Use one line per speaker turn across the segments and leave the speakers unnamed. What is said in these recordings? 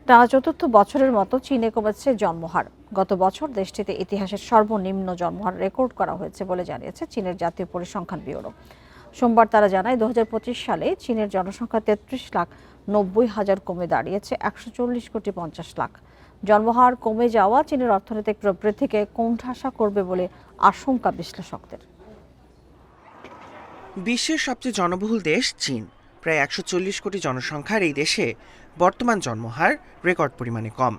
টানা চতুর্থ বছরের মতো চীনে কমেছে জন্মহার। গত বছর দেশটিতে ইতিহাসের সর্বনিম্ন জন্মহার রেকর্ড করা হয়েছে বলে জানিয়েছে চীনের জাতীয় পরিসংখ্যান ব্যুরো। সোমবার তারা জানায় 2025 সালে চীনের জনসংখ্যা 33,90,000 কমে দাঁড়িয়েছে 140,50,00,000। জন্মহার কমে যাওয়া চীনের অর্থনৈতিক প্রবৃদ্ধিকে কোণঠাসা করবে বলে আশঙ্কা বিশ্লেষকদের।
বিশ্বের সবচেয়ে জনবহুল দেশ চীন। প্রায় 140 কোটি জনসংখ্যার এই দেশে বর্তমান জন্মহার রেকর্ড পরিমাণে কম।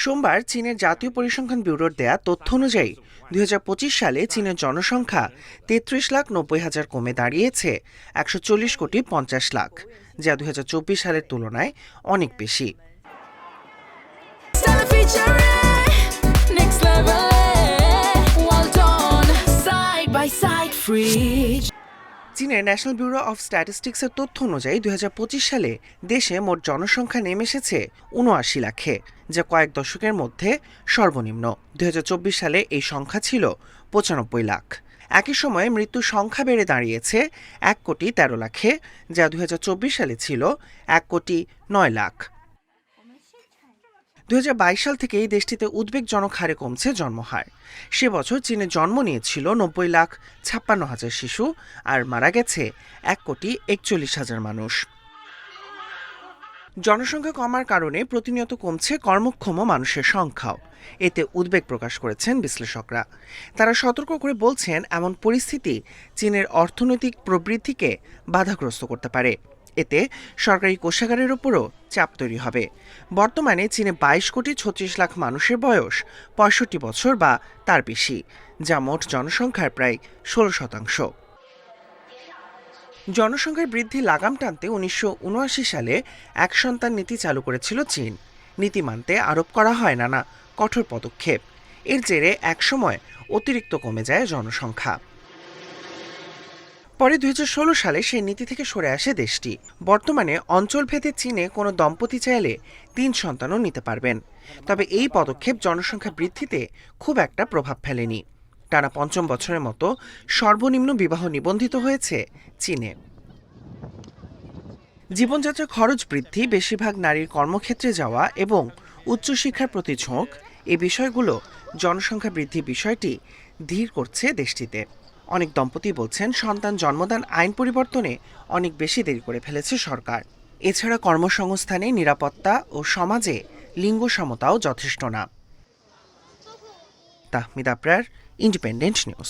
সোমবার চীনের জাতীয় পরিসংখ্যান ব্যুরোর দেয়া তথ্য অনুযায়ী 2025 সালে চীনের জনসংখ্যা 33,90,000 কমে দাঁড়িয়েছে 140,50,00,000, যা 2024 সালের তুলনায় অনেক বেশি। চীনের ন্যাশনাল ব্যুরো অফ স্ট্যাটিস্টিক্সের তথ্য অনুযায়ী 2025 সালে দেশে মোট জনসংখ্যা নেমে এসেছে 79 লাখে, যা কয়েক দশকের মধ্যে সর্বনিম্ন। 2024 সালে এই সংখ্যা ছিল 95 লাখ। একই সময়ে মৃত্যুর সংখ্যা বেড়ে দাঁড়িয়েছে 1,13,00,000-এ, যা 2024 সালে ছিল 1,09,00,000। 2022 সাল থেকে এই দেশটিতে উদ্বেগজনক হারে কমছে জন্মহার। সে বছর চীনে জন্ম নিয়েছিল 90,56,000 শিশু, আর মারা গেছে 1,41,00,000 মানুষ। জনসংখ্যা কমার কারণে প্রতিনিয়ত কমছে কর্মক্ষম মানুষের সংখ্যাও। এতে উদ্বেগ প্রকাশ করেছেন বিশ্লেষকরা। তারা সতর্ক করে বলছেন, এমন পরিস্থিতি চীনের অর্থনৈতিক প্রবৃদ্ধিকে বাধাগ্রস্ত করতে পারে। এতে সরকারি কোষাগারের উপরও চাপ তৈরি হবে। বর্তমানে চীনে 22,36,00,000 মানুষের বয়স 65 বছর বা তার বেশি, যা মোট জনসংখ্যার প্রায় 16%। জনসংখ্যার বৃদ্ধি লাগাম টানতে 1979 সালে এক সন্তান নীতি চালু করেছিল চীন। নীতি মানতে আরোপ করা হয় নানা কঠোর পদক্ষেপ। এর জেরে একসময় অতিরিক্ত কমে যায় জনসংখ্যা। পরে 2016 সালে সেই নীতি থেকে সরে আসে দেশটি। বর্তমানে অঞ্চলভেদে চীনে কোনো দম্পতি চাইলে 3 সন্তানও নিতে পারবেন। তবে এই পদক্ষেপ জনসংখ্যা বৃদ্ধিতে খুব একটা প্রভাব ফেলেনি। টানা 5ম বছরের মতো সর্বনিম্ন বিবাহ নিবন্ধিত হয়েছে চীনে। জীবনযাত্রার খরচ বৃদ্ধি, বেশিরভাগ নারীর কর্মক্ষেত্রে যাওয়া এবং উচ্চশিক্ষার প্রতি ঝোঁক, এই বিষয়গুলো জনসংখ্যা বৃদ্ধি বিষয়টি ধীর করছে দেশটিতে। অনেক দম্পতি বলছেন, সন্তান জন্মদান আইন পরিবর্তনে অনেক বেশি দেরি করে ফেলেছে সরকার। এছাড়া কর্মসংস্থানে, নিরাপত্তা ও সমাজে লিঙ্গ সমতাও যথেষ্ট না। Tahmid Abrar, independent news.